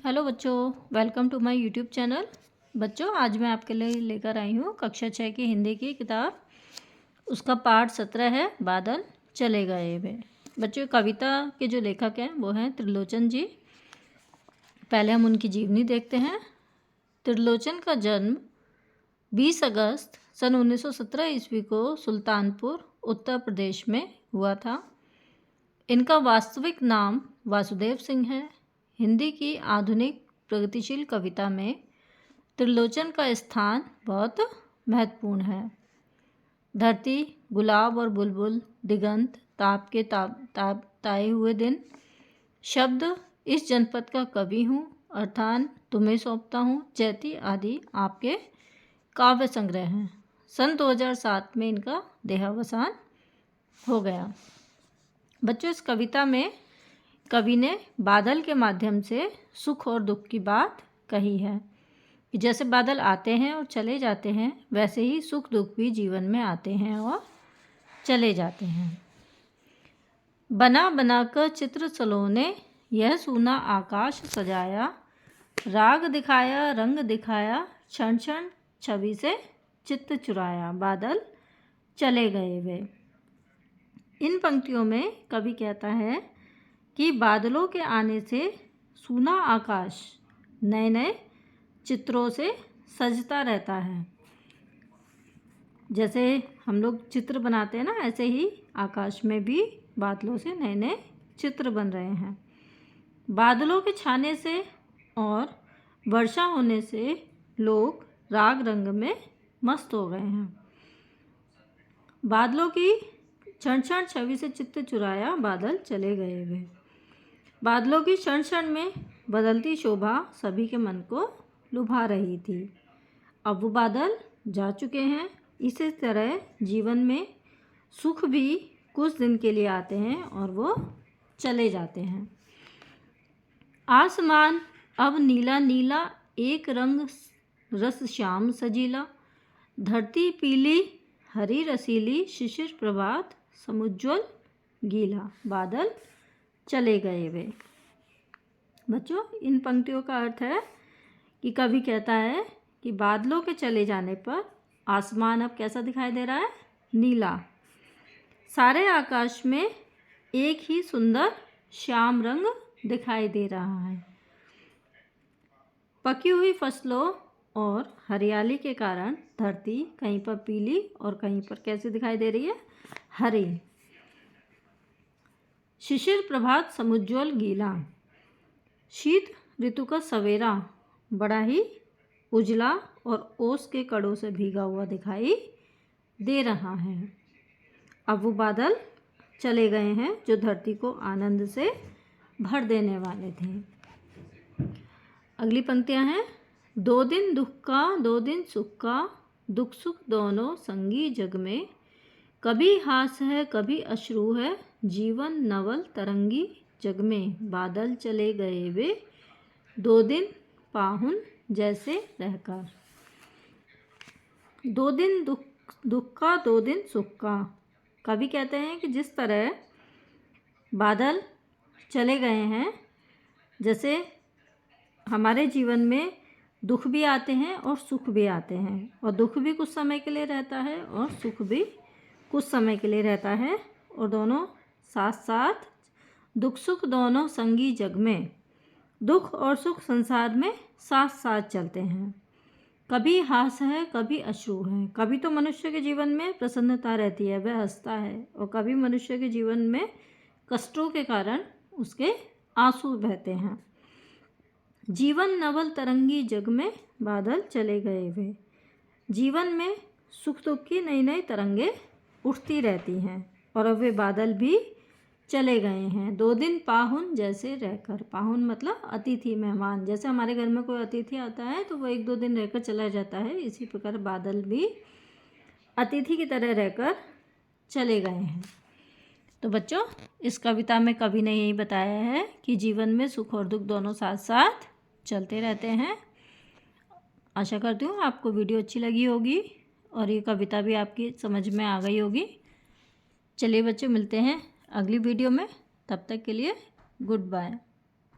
Hello बच्चों, welcome to my YouTube channel. बच्चों, आज मैं आपके लिए लेकर आई हूँ कक्षा 6 की हिंदी की किताब। उसका पाठ 17 है, बादल चले गए वे। बच्चों, कविता के जो लेखक हैं वो हैं त्रिलोचन जी। पहले हम उनकी जीवनी देखते हैं। त्रिलोचन का जन्म 20 अगस्त सन 1917 ईस्वी को सुल्तानपुर उत्तर प्रदेश में हुआ था। इनका वास्तविक नाम वासुदेव सिंह है। हिंदी की आधुनिक प्रगतिशील कविता में त्रिलोचन का स्थान बहुत महत्वपूर्ण है। धरती, गुलाब और बुलबुल, दिगंत, ताप के ताए हुए दिन, शब्द, इस जनपद का कवि हूँ, अर्थान तुम्हें सौंपता हूँ, जैती आदि आपके काव्य संग्रह हैं। सन 2007 में इनका देहावसान हो गया। बच्चों, इस कविता में कवि ने बादल के माध्यम से सुख और दुख की बात कही है कि जैसे बादल आते हैं और चले जाते हैं, वैसे ही सुख दुख भी जीवन में आते हैं और चले जाते हैं। बना बनाकर चित्र सलोने, यह सूना आकाश सजाया, राग दिखाया, रंग दिखाया, क्षण क्षण छवि से चित्त चुराया, बादल चले गए वे। इन पंक्तियों में कवि कहता है कि बादलों के आने से सूना आकाश नए नए चित्रों से सजता रहता है। जैसे हम लोग चित्र बनाते हैं ना, ऐसे ही आकाश में भी बादलों से नए नए चित्र बन रहे हैं। बादलों के छाने से और वर्षा होने से लोग राग रंग में मस्त हो गए हैं। बादलों की क्षण क्षण छवि से चित्त चुराया, बादल चले गए वे। बादलों की क्षण क्षण में बदलती शोभा सभी के मन को लुभा रही थी। अब वो बादल जा चुके हैं। इसी तरह जीवन में सुख भी कुछ दिन के लिए आते हैं और वो चले जाते हैं। आसमान अब नीला नीला, एक रंग रस श्याम सजीला, धरती पीली हरी रसीली, शिशिर प्रभात समुज्ज्वल गीला, बादल चले गए वे। बच्चों, इन पंक्तियों का अर्थ है कि कवि कहता है कि बादलों के चले जाने पर आसमान अब कैसा दिखाई दे रहा है? नीला। सारे आकाश में एक ही सुंदर श्याम रंग दिखाई दे रहा है। पकी हुई फसलों और हरियाली के कारण धरती कहीं पर पीली और कहीं पर कैसे दिखाई दे रही है? हरी। शिशिर प्रभात समुज्ज्वल गीला, शीत ऋतु का सवेरा बड़ा ही उजला और ओस के कड़ों से भीगा हुआ दिखाई दे रहा है। अब वो बादल चले गए हैं जो धरती को आनंद से भर देने वाले थे। अगली पंक्तियां हैं। दो दिन दुख का, दो दिन सुख का, दुख सुख दोनों संगी जग में, कभी हास है कभी अश्रु है, जीवन नवल तरंगी जग में, बादल चले गए वे, दो दिन पाहुन जैसे रहकर। दो दिन दुख का, दो दिन सुख का। कवि कहते हैं कि जिस तरह बादल चले गए हैं, जैसे हमारे जीवन में दुख भी आते हैं और सुख भी आते हैं, और दुख भी कुछ समय के लिए रहता है और सुख भी कुछ समय के लिए रहता है, और दोनों साथ साथ, दुख सुख दोनों संगी जग में। दुख और सुख संसार में साथ साथ चलते हैं। कभी हास है कभी अश्रु है। कभी तो मनुष्य के जीवन में प्रसन्नता रहती है, वह हंसता है, और कभी मनुष्य के जीवन में कष्टों के कारण उसके आंसू बहते हैं। जीवन नवल तरंगी जग में, बादल चले गए वे। जीवन में सुख दुख की नई नई तरंगे उठती रहती हैं, और अब वे बादल भी चले गए हैं। दो दिन पाहुन जैसे रहकर। पाहुन मतलब अतिथि, मेहमान। जैसे हमारे घर में कोई अतिथि आता है तो वो एक दो दिन रहकर चला जाता है, इसी प्रकार बादल भी अतिथि की तरह रहकर चले गए हैं। तो बच्चों, इस कविता में कवि ने यही बताया है कि जीवन में सुख और दुख दोनों साथ साथ चलते रहते हैं। आशा करती हूँ आपको वीडियो अच्छी लगी होगी और ये कविता भी आपकी समझ में आ गई होगी। चलिए बच्चों, मिलते हैं अगली वीडियो में। तब तक के लिए गुड बाय।